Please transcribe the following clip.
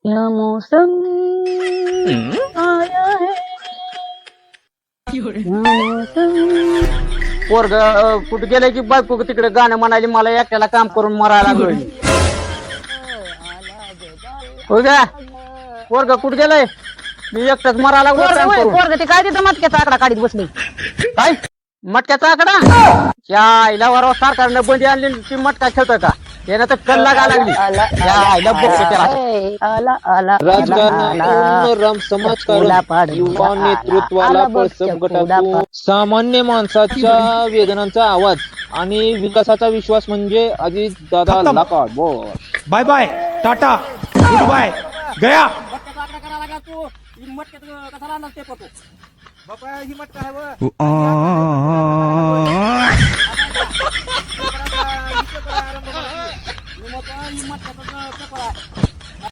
क्या मौसम आया है क्या मौसम. पोरग कुठे गेले की बायको तिकडे गाणं म्हणाली मला एकट्याला काम करून मरायला लागलोय. हो का पोरग कुठे गेलंय मी एकटाच मरायला लागलो. पोरग ते काय तिथं मटक्याचा आकडा काढीत बसले. काय मटक्याचा आकडा या आईला वरवा सरकारनं बंदी आणली ती मटका खेळतोय का त्यानं तर कल्ला गा लागली. या आईला बघतो त्याला. राजकारणातून राम समाजकारण युवा नेतृत्वाला पळसप गटातून सामान्य माणसाच्या वेदनांचा आवाज आणि विकासाचा विश्वास म्हणजे अजित दादा लाकाड. Bye bye tata goodbye गया. ही मटका